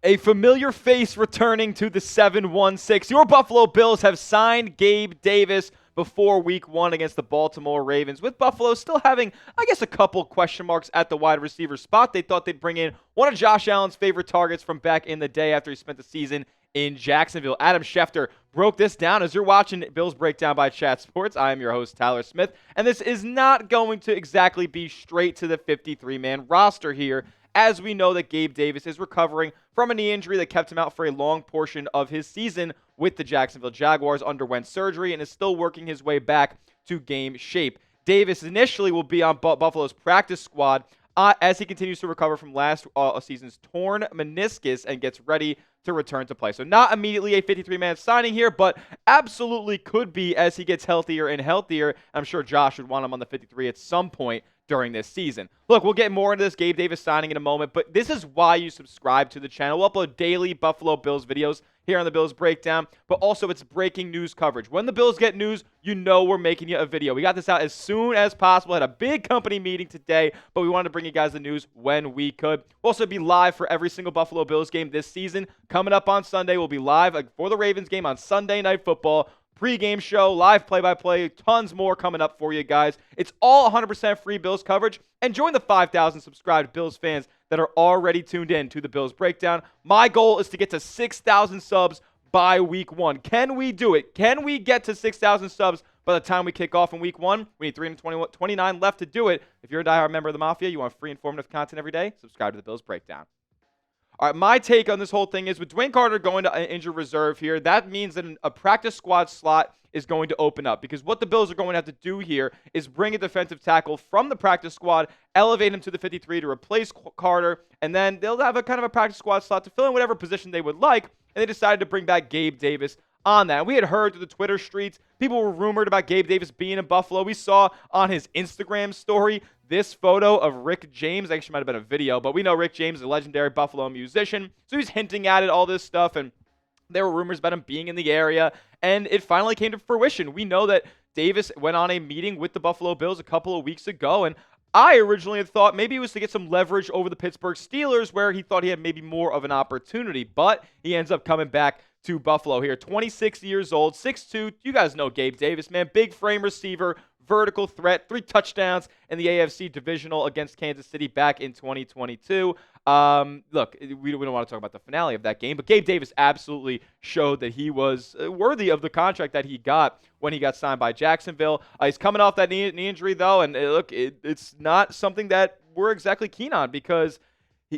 A familiar face returning to the 7-1-6. Your Buffalo Bills have signed Gabe Davis before week 1 against the Baltimore Ravens, with Buffalo still having, I guess, a couple question marks at the wide receiver spot. They thought they'd bring in one of Josh Allen's favorite targets from back in the day after he spent the season in Jacksonville. Adam Schefter broke this down. As you're watching Bills Breakdown by Chat Sports, I am your host, Tyler Smith, and this is not going to exactly be straight to the 53-man roster here, as we know that Gabe Davis is recovering from a knee injury that kept him out for a long portion of his season with the Jacksonville Jaguars, underwent surgery, and is still working his way back to game shape. Davis initially will be on Buffalo's practice squad as he continues to recover from last season's torn meniscus and gets ready to return to play. So not immediately a 53-man signing here, but absolutely could be as he gets healthier and healthier. I'm sure Josh would want him on the 53 at some point during this season. Look, we'll get more into this Gabe Davis signing in a moment, but this is why you subscribe to the channel. We'll upload daily Buffalo Bills videos here on the Bills Breakdown, but also it's breaking news coverage. When the Bills get news, you know we're making you a video. We got this out as soon as possible. Had a big company meeting today, but we wanted to bring you guys the news when we could. We'll also be live for every single Buffalo Bills game this season. Coming up on Sunday, we'll be live for the Ravens game on Sunday Night Football. Pre-game show, live play-by-play, tons more coming up for you guys. It's all 100% free Bills coverage. And join the 5,000 subscribed Bills fans that are already tuned in to the Bills Breakdown. My goal is to get to 6,000 subs by week 1. Can we do it? Can we get to 6,000 subs by the time we kick off in week 1? We need 329 left to do it. If you're a diehard member of the Mafia, you want free informative content every day, subscribe to the Bills Breakdown. All right, my take on this whole thing is with Dwayne Carter going to injured reserve here, that means that a practice squad slot is going to open up, because what the Bills are going to have to do here is bring a defensive tackle from the practice squad, elevate him to the 53 to replace Carter, and then they'll have a kind of a practice squad slot to fill in whatever position they would like, and they decided to bring back Gabe Davis on that. We had heard through the Twitter streets, people were rumored about Gabe Davis being in Buffalo. We saw on his Instagram story this photo of Rick James. Actually, might have been a video, but we know Rick James is a legendary Buffalo musician. So he's hinting at it, all this stuff, and there were rumors about him being in the area, and it finally came to fruition. We know that Davis went on a meeting with the Buffalo Bills a couple of weeks ago, and I originally had thought maybe it was to get some leverage over the Pittsburgh Steelers, where he thought he had maybe more of an opportunity, but he ends up coming back to Buffalo here. 26 years old, 6'2". You guys know Gabe Davis, man. Big frame receiver, vertical threat, 3 touchdowns in the AFC divisional against Kansas City back in 2022. Look, we don't want to talk about the finale of that game, but Gabe Davis absolutely showed that he was worthy of the contract that he got when he got signed by Jacksonville. He's coming off that knee injury, though, and look, it's not something that we're exactly keen on, because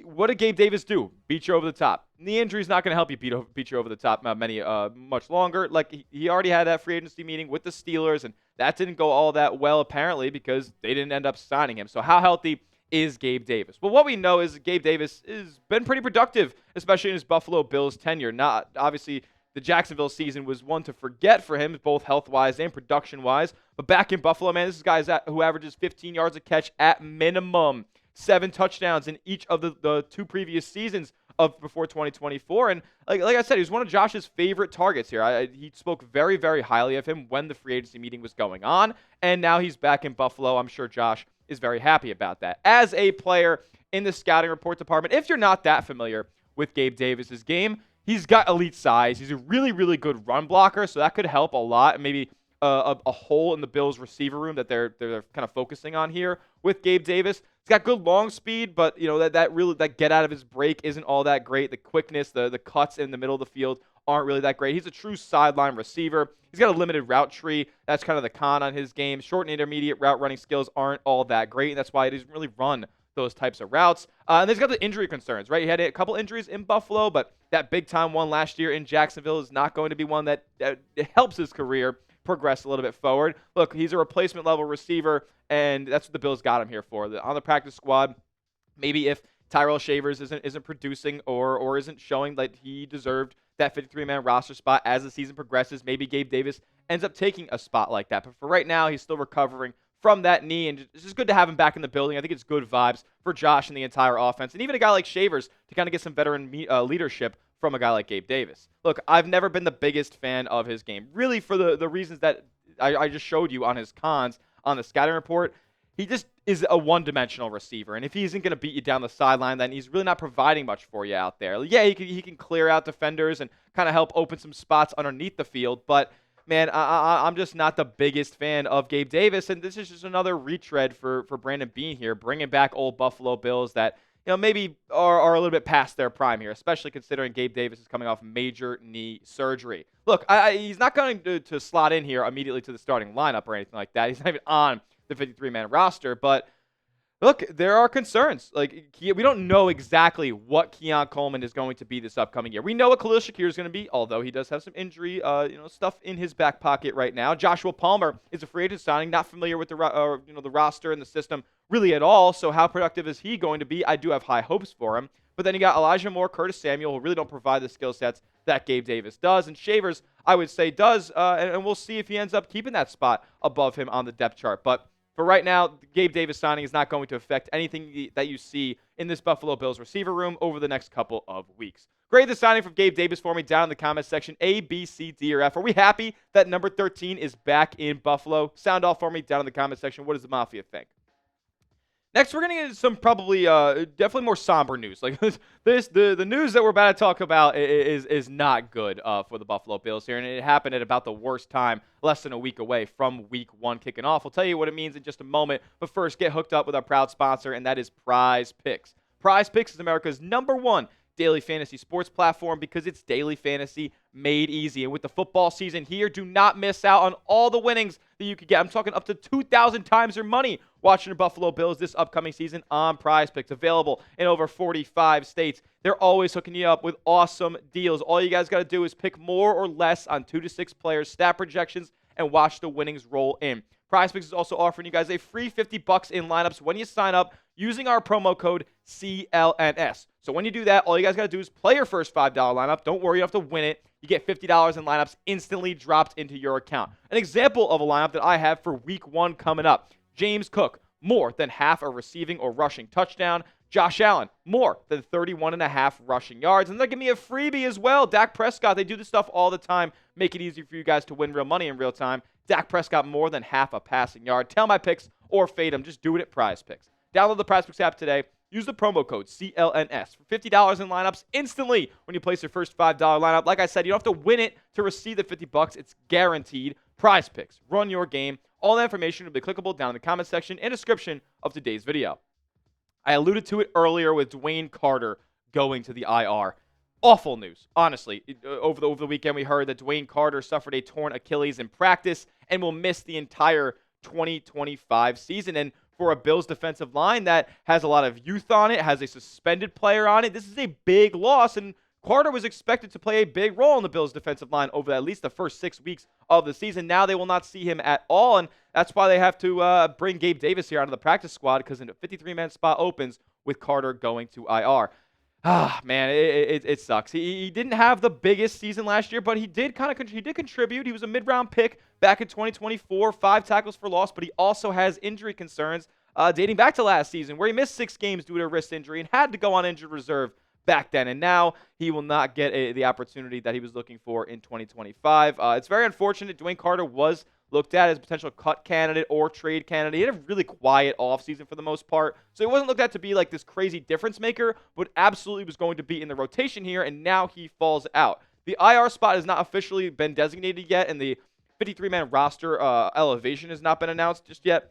what did Gabe Davis do? Beat you over the top. Knee injury is not going to help you beat you over the top much longer. Like, he already had that free agency meeting with the Steelers, and that didn't go all that well, apparently, because they didn't end up signing him. So how healthy is Gabe Davis? Well, what we know is Gabe Davis has been pretty productive, especially in his Buffalo Bills tenure. Not obviously, the Jacksonville season was one to forget for him, both health-wise and production-wise. But back in Buffalo, man, this is a guy who averages 15 yards a catch at minimum. 7 touchdowns in each of the 2 previous seasons of before 2024. And like I said, he was one of Josh's favorite targets here. He spoke very, very highly of him when the free agency meeting was going on. And now he's back in Buffalo. I'm sure Josh is very happy about that. As a player in the scouting report department, if you're not that familiar with Gabe Davis's game, he's got elite size. He's a really, really good run blocker, so that could help a lot. And maybe a hole in the Bills receiver room that they're kind of focusing on here with Gabe Davis. He's got good long speed, but you know that get out of his break isn't all that great. The quickness, the cuts in the middle of the field aren't really that great. He's a true sideline receiver. He's got a limited route tree. That's kind of the con on his game. Short and intermediate route running skills aren't all that great, and that's why he doesn't really run those types of routes. And he's got the injury concerns, right? He had a couple injuries in Buffalo, but that big-time one last year in Jacksonville is not going to be one that helps his career progress a little bit forward. Look, he's a replacement level receiver, and that's what the Bills got him here for. On the practice squad, maybe if Tyrell Shavers isn't producing or isn't showing that he deserved that 53-man roster spot as the season progresses, maybe Gabe Davis ends up taking a spot like that. But for right now, he's still recovering from that knee, and it's just good to have him back in the building. I think it's good vibes for Josh and the entire offense, and even a guy like Shavers to kind of get some veteran leadership from a guy like Gabe Davis. Look, I've never been the biggest fan of his game, really for the reasons that I just showed you on his cons on the scouting report. he just is a one-dimensional receiver. And if he isn't going to beat you down the sideline, then he's really not providing much for you out there. Yeah, he can clear out defenders and kind of help open some spots underneath the field. But, man, I'm just not the biggest fan of Gabe Davis. And this is just another retread for Brandon Beane here, bringing back old Buffalo Bills that, maybe are a little bit past their prime here, especially considering Gabe Davis is coming off major knee surgery. Look, he's not going to slot in here immediately to the starting lineup or anything like that. He's not even on the 53-man roster, but look, there are concerns. Like, we don't know exactly what Keon Coleman is going to be this upcoming year. We know what Khalil Shakir is going to be, although he does have some injury, stuff in his back pocket right now. Joshua Palmer is a free agent signing, not familiar with the roster and the system really at all. So how productive is he going to be? I do have high hopes for him. But then you got Elijah Moore, Curtis Samuel, who really don't provide the skill sets that Gabe Davis does. And Shavers, I would say, does. And we'll see if he ends up keeping that spot above him on the depth chart. But for right now, the Gabe Davis signing is not going to affect anything that you see in this Buffalo Bills receiver room over the next couple of weeks. Grade the signing from Gabe Davis for me down in the comments section. A, B, C, D, or F. Are we happy that number 13 is back in Buffalo? Sound off for me down in the comments section. What does the Mafia think? Next, we're going to get into some probably definitely more somber news. Like the news that we're about to talk about is not good for the Buffalo Bills here, and it happened at about the worst time, less than a week away from Week 1 kicking off. We'll tell you what it means in just a moment, but first, get hooked up with our proud sponsor, and that is Prize Picks. Prize Picks is America's #1 daily fantasy sports platform because it's daily fantasy made easy. And with the football season here, do not miss out on all the winnings that you could get. I'm talking up to 2,000 times your money watching the Buffalo Bills this upcoming season on Prize Picks. Available in over 45 states. They're always hooking you up with awesome deals. All you guys got to do is pick more or less on 2 to 6 players, stat projections, and watch the winnings roll in. Prize Picks is also offering you guys a free $50 in lineups when you sign up using our promo code CLNS. So when you do that, all you guys got to do is play your first $5 lineup. Don't worry, you don't have to win it. You get $50 in lineups instantly dropped into your account. An example of a lineup that I have for Week 1 coming up. James Cook, more than half a receiving or rushing touchdown. Josh Allen, more than 31.5 rushing yards. And they're giving me a freebie as well. Dak Prescott, they do this stuff all the time. Make it easy for you guys to win real money in real time. Dak Prescott, more than half a passing yard. Tell my picks or fade them. Just do it at Prize Picks. Download the Prize Picks app today. Use the promo code CLNS for $50 in lineups instantly when you place your first $5 lineup. Like I said, you don't have to win it to receive the $50. It's guaranteed. Prize Picks. Run your game. All that information will be clickable down in the comment section and description of today's video. I alluded to it earlier with Dwayne Carter going to the IR. Awful news, honestly. Over the weekend, we heard that Dwayne Carter suffered a torn Achilles in practice and will miss the entire 2025 season. And for a Bills defensive line that has a lot of youth on it, has a suspended player on it, this is a big loss. And Carter was expected to play a big role in the Bills defensive line over at least the first 6 weeks of the season. Now they will not see him at all, and that's why they have to bring Gabe Davis here out of the practice squad because a 53-man spot opens with Carter going to IR. Man, it sucks. He didn't have the biggest season last year, but he did contribute. He was a mid-round pick back in 2024, 5 tackles for loss, but he also has injury concerns dating back to last season where he missed 6 games due to a wrist injury and had to go on injured reserve back then, and now he will not get the opportunity that he was looking for in 2025. It's very unfortunate. Dwayne Carter was looked at as a potential cut candidate or trade candidate. He had a really quiet offseason for the most part, so he wasn't looked at to be like this crazy difference maker, but absolutely was going to be in the rotation here, and now he falls out. The IR spot has not officially been designated yet, and the 53-man roster elevation has not been announced just yet.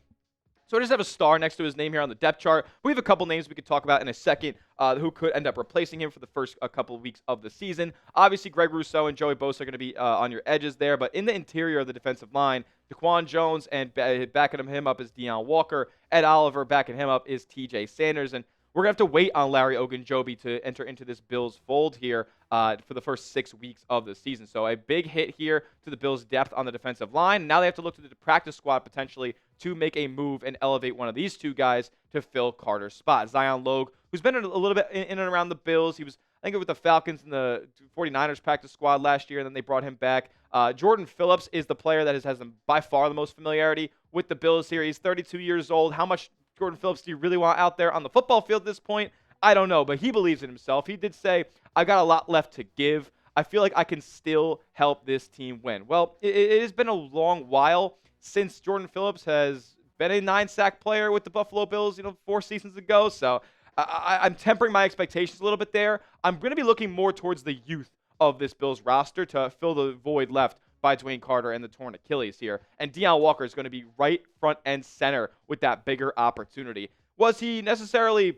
So I just have a star next to his name here on the depth chart. We have a couple names we could talk about in a second who could end up replacing him for the first couple of weeks of the season. Obviously, Greg Rousseau and Joey Bosa are going to be on your edges there. But in the interior of the defensive line, Daquan Jones and backing him up is Deion Walker. Ed Oliver backing him up is TJ Sanders. And we're going to have to wait on Larry Ogunjobi to enter into this Bills fold here for the first 6 weeks of the season. So a big hit here to the Bills' depth on the defensive line. Now they have to look to the practice squad potentially to make a move and elevate one of these two guys to fill Carter's spot. Zion Logue, who's been a little bit in and around the Bills. He was, I think, with the Falcons and the 49ers practice squad last year, and then they brought him back. Jordan Phillips is the player that has by far the most familiarity with the Bills here. He's 32 years old. How much Jordan Phillips do you really want out there on the football field at this point? I don't know, but he believes in himself. He did say, I've got a lot left to give. I feel like I can still help this team win. Well, it has been a long while since Jordan Phillips has been a 9-sack player with the Buffalo Bills, 4 seasons ago. So I'm tempering my expectations a little bit there. I'm going to be looking more towards the youth of this Bills roster to fill the void left by Dwayne Carter and the torn Achilles here. And Deion Walker is going to be right front and center with that bigger opportunity. Was he necessarily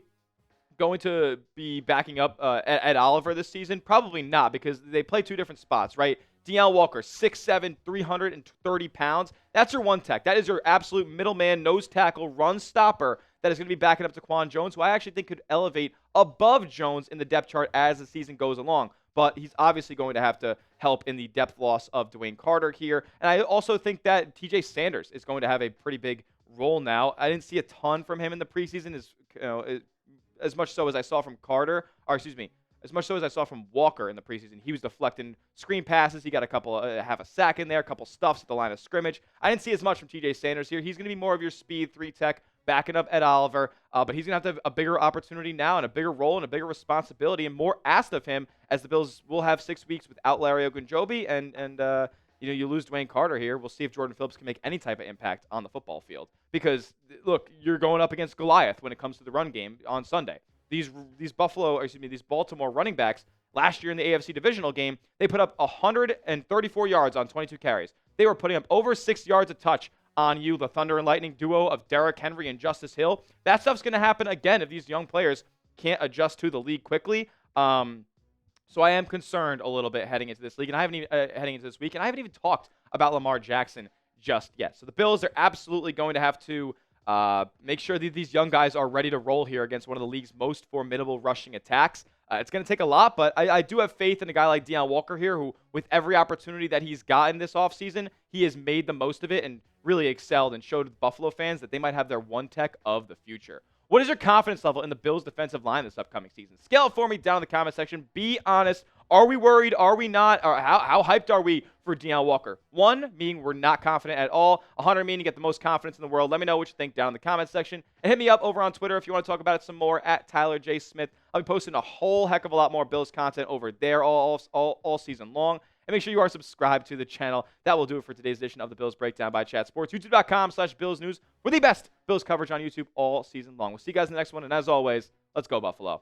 going to be backing up at Oliver this season? Probably not, because they play 2 different spots, right? Deion Walker, 6'7", 330 pounds. That's your one tech. That is your absolute middleman, nose tackle, run stopper that is going to be backing up Taquan Jones, who I actually think could elevate above Jones in the depth chart as the season goes along. But he's obviously going to have to help in the depth loss of Dwayne Carter here. And I also think that TJ Sanders is going to have a pretty big role now. I didn't see a ton from him in the preseason, as much so as I saw from as much so as I saw from Walker in the preseason. He was deflecting screen passes. He got half a sack in there, a couple stuffs at the line of scrimmage. I didn't see as much from TJ Sanders here. He's going to be more of your speed 3-tech, backing up Ed Oliver, but he's going to have a bigger opportunity now and a bigger role and a bigger responsibility and more asked of him, as the Bills will have 6 weeks without Larry Ogunjobi, and you lose Dwayne Carter here. We'll see if Jordan Phillips can make any type of impact on the football field. Because, look, you're going up against Goliath when it comes to the run game on Sunday. These Baltimore running backs, last year in the AFC divisional game, they put up 134 yards on 22 carries. They were putting up over 6 yards a touch on you, the Thunder and Lightning duo of Derrick Henry and Justice Hill. That stuff's going to happen again if these young players can't adjust to the league quickly. So I am concerned a little bit heading into this league, and heading into this week, and I haven't even talked about Lamar Jackson just yet. So the Bills are absolutely going to have to make sure that these young guys are ready to roll here against one of the league's most formidable rushing attacks. It's going to take a lot, but I do have faith in a guy like Deion Walker here, who, with every opportunity that he's gotten this offseason, he has made the most of it and really excelled and showed Buffalo fans that they might have their one tech of the future. What is your confidence level in the Bills' defensive line this upcoming season? Scale it for me down in the comment section. Be honest. Are we worried? Are we not? Or how hyped are we for Deion Walker? 1, meaning we're not confident at all. 100, meaning you get the most confidence in the world. Let me know what you think down in the comment section. And hit me up over on Twitter if you want to talk about it some more, at Tyler J. Smith. I'll be posting a whole heck of a lot more Bills content over there all season long. And make sure you are subscribed to the channel. That will do it for today's edition of the Bills Breakdown by Chat Sports. YouTube.com/Bills News for the best Bills coverage on YouTube all season long. We'll see you guys in the next one. And as always, let's go Buffalo.